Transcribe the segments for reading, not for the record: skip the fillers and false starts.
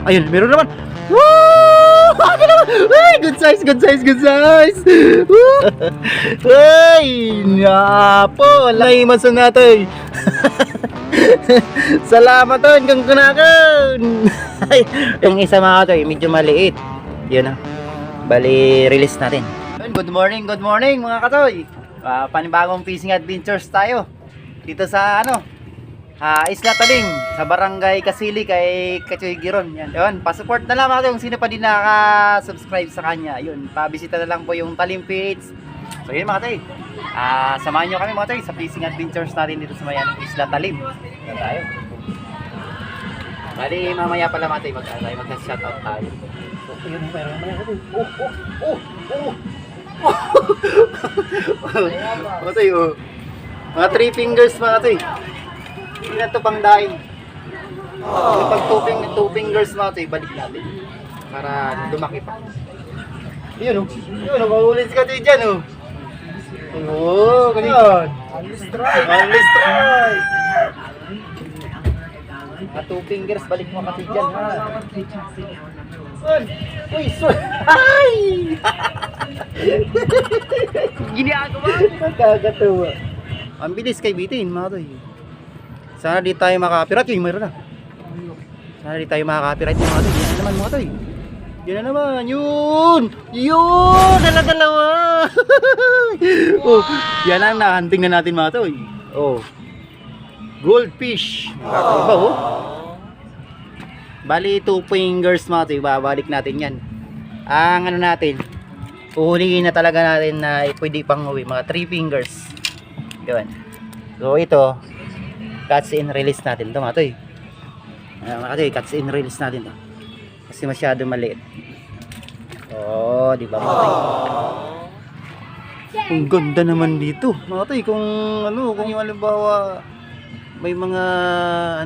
Ayun, meron naman. Woo! Akin naman. Ay, good size, good size, good size. Woo! Ay, napo. Lay maso na to eh. Salamat to, hanggang kunakan. Yung isa mga to eh, medyo maliit. Yun na. Bali, release natin. Good morning mga katoy. Panibagong fishing adventures tayo. Dito sa Isla Talim, sa Barangay Kasili kay Kachoy Giron. Yan. Yun, pa-support na lang mga katoy kung sino pa din naka-subscribe sa kanya. Yun, pabisita na lang po yung Talim PH. So yun mga katoy. Samahan nyo kami mga katoy sa fishing adventures natin dito sa Isla Talim. Yan tayo. Bali, mamaya pala mga katoy mag-shoutout tayo. So, yun, meron naman ako. Mga toy, mga 3 fingers mga toy. Hindi na ito pang daing. Pag 2 fingers mga toy, balik natin para lumaki pa. Yun mahulit si Katoy dyan ganyan. Only strike. Mga 2 fingers, balik mo Katoy dyan ha. Uy, ay! Ginagawa! Nakakatawa. Ang bilis kay bitin, mga toy. Sana di tayo makaka-copyright. Yung mayroon na. Sana di tayo makaka-copyright, mga toy. Yan na naman, mga toy. Yan na naman. Yun! Dala-dalawa! Yan ang nahunting na natin, mga toy. Goldfish. Iba, Bali 2 fingers mga toy, babalik natin yan. Ang natin, uhulihin na talaga natin na pwede pang uwi, mga 3 fingers. Yun. So ito, catch and release natin ito mga toy. Mga toy, catch and release natin ito. Kasi masyado maliit. Di ba mga toy? Ang ganda naman dito mga toy. Kung yung halimbawa may mga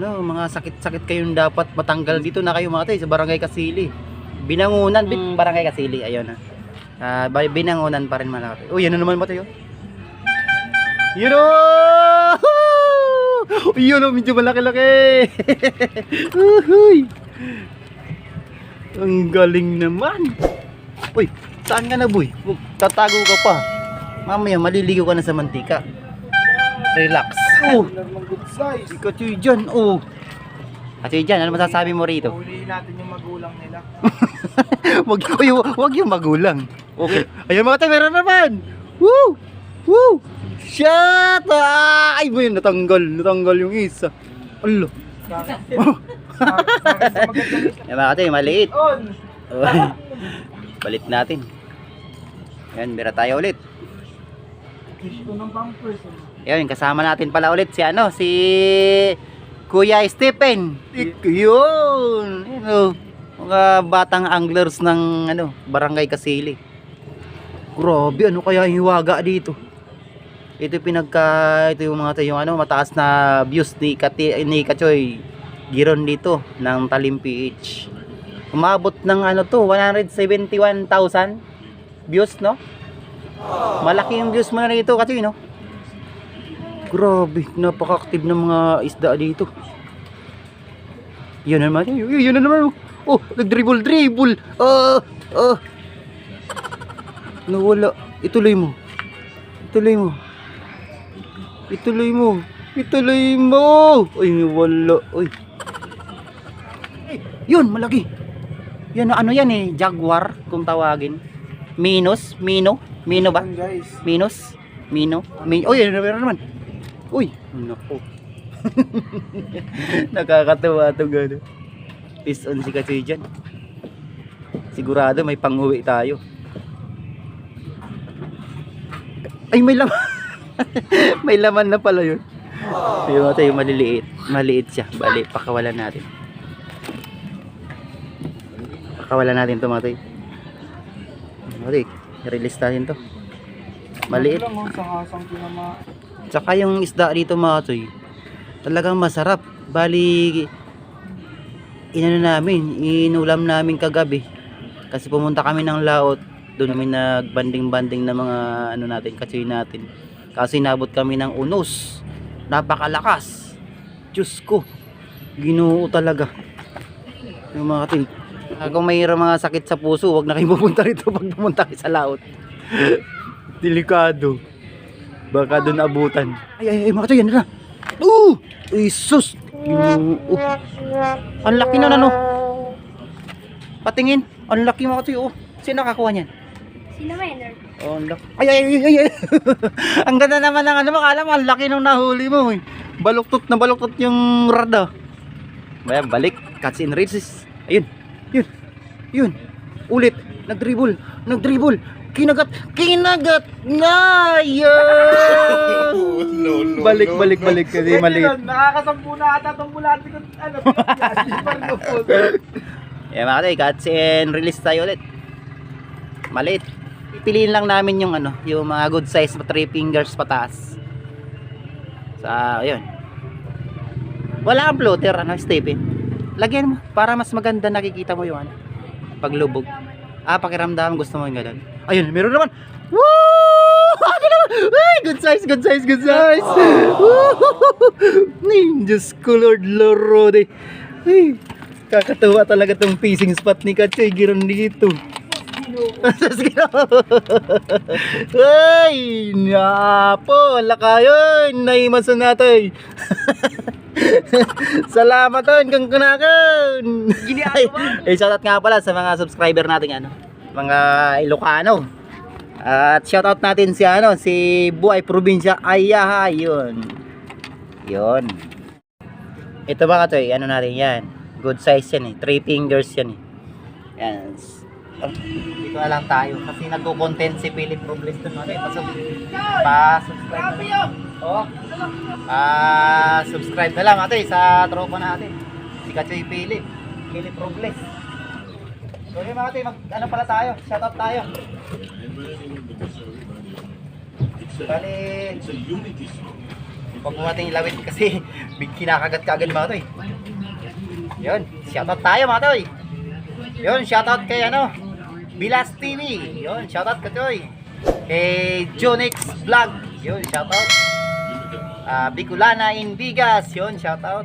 mga sakit-sakit kayong dapat matanggal dito na kayo mga toy sa Barangay Kasili. Binangunan, Barangay Kasili, ayun na. Binangunan pa rin mga toy. Yan na naman mga toy. Yun medyo malaki-laki. Ang galing naman. Uy, saan ka na boy? Tatago ka pa. Mamaya maliligo ka na sa mantika. Relax. Kachoy dyan. Kachoy dyan, ano masasabi mo rito? Huliin natin yung magulang nila. wag yung magulang. Okay. Ayun mga tayo, meron naman. Woo! Shut! Ay mo yun, natanggal yung isa. Alo. Yan mga tayo, maliit. Balit natin. Yan, mira tayo ulit. Yan, kasama natin pala ulit si Kuya Stephen. Yun. Mga batang anglers ng Barangay Kasili. Grabe, kaya yung hiwaga dito? Ito yung mga tayo, mataas na views ni Kachoy Giron dito ng Talim PH. Umabot ng 171,000 views, no? Malaki yung views mo na dito kasi, no? Grabe, napaka-active ng mga isda dito. Yun na naman. Nag-dribble. Nawala. Ituloy mo. Ay, wala. Uy. Yun, malaki. Yan, yan Jaguar kung tawagin. Mino ba? Mino. Yan naman. Uy, nako. Nakakatawa ito gano'n. Fish on si Kachoy dyan. Sigurado may pang-uwi tayo. Ay, may laman. May laman na pala yun. Yung ito yung maliit siya. Bali, pakawalan natin. Ito mga tayo. Release natin to. Maliit. Tsaka yung isda dito mga toy, talagang masarap. Bali, inulam namin kagabi. Kasi pumunta kami ng laot. Doon namin nagbanding-banding na mga Kachoy natin. Kasi nabot kami ng unos. Napakalakas. Diyos ko. Ginoo talaga. Yung mga katoy. Kung mayroong mga sakit sa puso, wag na kayo pupunta rito pag pumunta kayo sa laot. Delikado. Baka doon abutan. Ay, mga katoy, yan na. Isus! Ang laki na ano. Patingin. Ang laki mga katoy. Sino nakakuha niyan? Sino Maynard? Oh, ang laki. Ay. Ang ganda naman ng ano, makala mo, ang laki nung nahuli mo. Baluktot na baluktot yung rada. Balik. Catch and release. Ayun. Yun. Ulit. Nag-dribble. Kinagat na. Yeah. No. Balik kasi maliit. Nakakasampu na ata itong bulati ko. Ano? Mga katoy, catch and release tayo ulit. Maliit. Pipiliin lang namin yung ano, yung mga good size 3 fingers pataas. Ayun. Wala kang floater, Stephen. Lagyan mo para mas maganda nakikita mo yung ano, paglubog. Pakiramdam gusto mo yung ganun. Ayun, meron naman. Woo! Ay, good size. Ninjas colored lorode. Ay, kakatawa talaga tong fishing spot ni Kachoy Giron dito. Ay, napo, lakayon, naimasan natin. Salamat on kung kunakan. Shoutout nga pala sa mga subscriber natin mga Ilocano. At shoutout natin si Buay Probinsya Ayaha, yun. Ito ba Katoy, natin yan. Good size yan 3 fingers yan Yan. Dito na lang tayo kasi nagko-content si Philip Robles doon natin. Pa-subscribe. Subscribe na lang natin sa tropa natin. Si Kachoy Philip Robles. So yun mga tayo, pala tayo? Shoutout tayo. Bali, huwag mo natin ilawit kasi kinakagat ka agad mga tayo. Yun, shoutout tayo mga tayo. Yun, shoutout kay Bilas TV. Yun, shoutout Kachoy. Kay Jonix Vlog. Yun, shoutout. Bicolana in Vigas. Yun, shoutout.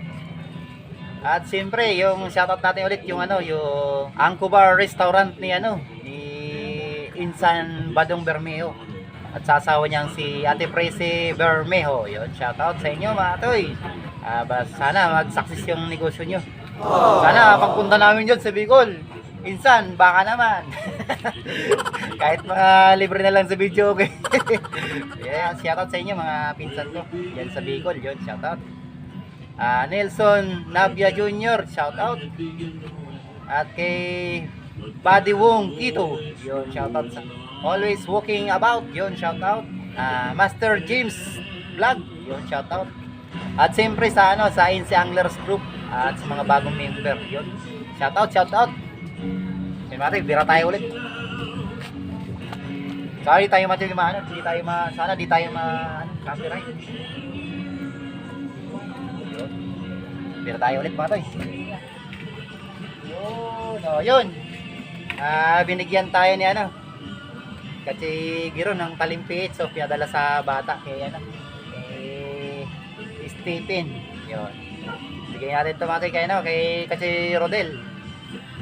At siyempre, yung shoutout natin ulit yung yung Angkobar Restaurant ni Insan Badong Bermejo. At sasawa niyang si Ate Prese Bermejo. Yun, shoutout sa inyo mga toy. Sana mag-success yung negosyo nyo. Sana pagpunta namin dyan sa Bicol. Insan, baka naman. Kahit mga libre na lang sa video, okay? Yeah, shoutout sa inyo mga pinsan ko. Yan sa Bicol, yun, shoutout. Nelson Navia Jr., shoutout. At kay Buddy Wong Kito, yun, shoutout sa Always Walking About, yun, shoutout. Master James Vlog, yun, shoutout. At siyempre sa Inse Anglers Group at sa mga bagong member, yun, shoutout. Mati, bira tayo ulit. Sorry tayo sana di tayo copyright. Bira tayo ulit mga toy. Yun. Binigyan tayo ni kasi Giron ng talimpiit so pinadala sa bata kay Stephen. Yun. Bigyan natin ito mga toy kay kasi Rodel.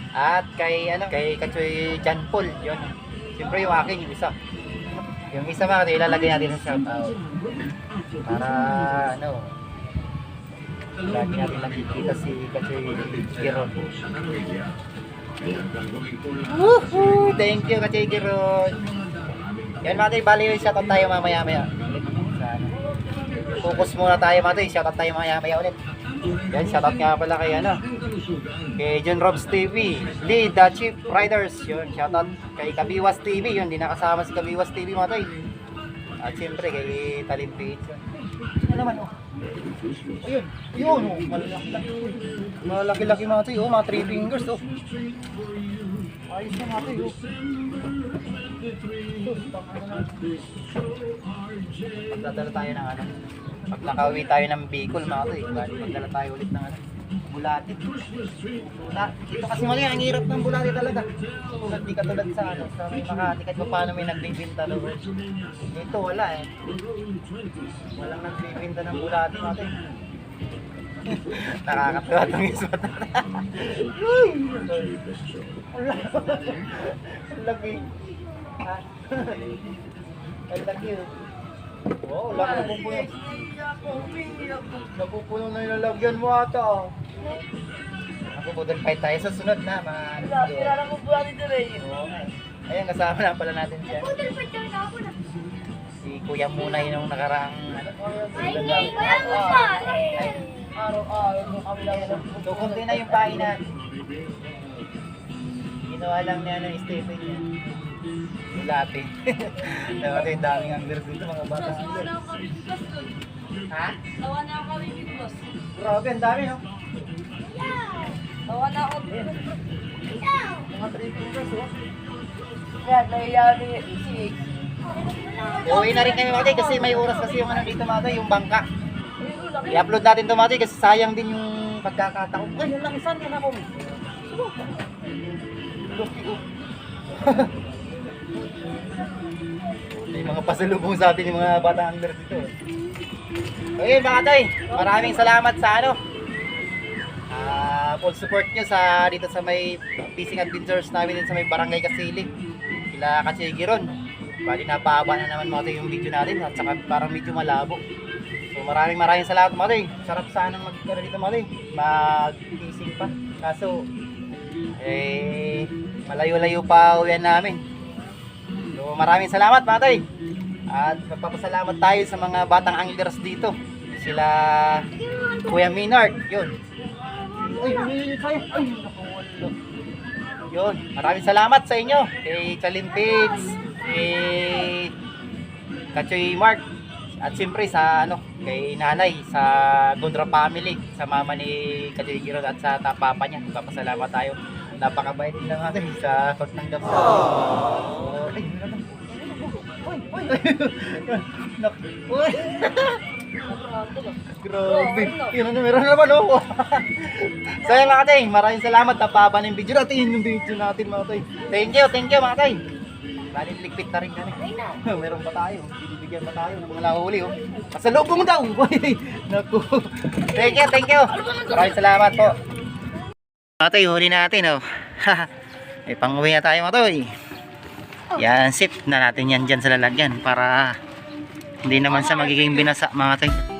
At kay Kachoy John Paul, yun. Siyempre yung akin, yung isa. Yung isa mga ilalagay natin sa shoutout. Para lagi natin nakikita si Kachoy Giron. Woohoo! Thank you Kachoy Giron. Yan mga tayo, bali yung shoutout tayo mamaya. Focus muna tayo mga tayo, shoutout tayo mamaya ulit. Yan, shoutout nga pala kay kay John Robs TV, Lee the Chief Riders, yun, shoutout kay Kabiwas TV, yun, di nakasama si Kabiwas TV mga tayo. At siyempre kay Talimpiit, yun. Naman ayun, malaki-laki mga tayo, mga 3 fingers, ayos na mga tayo. Magdadala tayo ng pag nakauwi tayo ng Bicol mga tayo, magdala tayo ulit ng bulati. Dito kasi mali, ang hirap ng bulati talaga. Di katulad sa Makati, kahit pa paano may nagbibinta doon. Dito wala walang nagbibinta ng bulati natin. Nakakatawa itong ispat. Ang laki. Ang laki. Wow, laki na pupuno. Napupuno na yung lalagyan mo ata. Ako po doon tayo sa sunod na mga Kilala ko po natin dito eh. Ayan, kasama na pala natin siya. Si Kuya Munay nung nakaraang Araw-araw nung kami lang yan. so kunti na yung pain natin. Ginawa lang niya ng Stephen yan. Ulati. Dapat yung daming anglers dito, mga bata anglers. Ha? Tawa na ako kami Big Boss. Grabe, ang dami no? Tawa na ako. Mga 3 fingers oh. Kaya nahiya ni si Uwi na rin kami mga tay kasi may oras kasi yung ano dito mga tay, yung bangka. I-upload natin ito mga tay kasi sayang din yung pagkakataon. Ay, yun lang isan yan ako. Lucky oh. May mga pasalubong sa atin yung mga batang anglers dito. Okay mga tay, maraming salamat sa ano. Full support nyo sa dito sa may fishing adventures namin din sa may Barangay Kasili. Kila Katsigiron. Bali napahaba na naman mga tay yung video natin at saka parang medyo malabo. So maraming salamat mga tay. Sarap sanang magkara dito mga tay. Mag-fishing pa. Kaso malayo-layo pa uwian namin. So maraming salamat mga tay. At magpapasalamat tayo sa mga batang anglers dito. Sila Kuya Minard, yun. Ay, tayo. Ay, nakawala. Yun, maraming salamat sa inyo. Kay Chalim Pigs, kay Kachoy Mark, at siyempre sa ano, kay nanay, sa Gondra family, sa mama ni Kachoy Girod at sa papa niya. Magpapasalamat tayo. Napakabait nila natin sa pagtanggap sa ay, meron na. Uy! Grabe. Yun na, meron na naman oh. So yun mga tay, maraming salamat. Napaba ng video natin. Yung video natin mga tay. Thank you mga tay. Bali ligpit na rin kami. Meron pa tayo. Bibigyan pa tayo ng mga lahuli oh. Pasalubong daw. Naku. Thank you. Maraming salamat po. Mga tay, huli natin oh. May pang-uwi na tayo mga tay. Yan, sip na natin yan dyan sa lalagyan para hindi naman siya magiging binasa mga tay.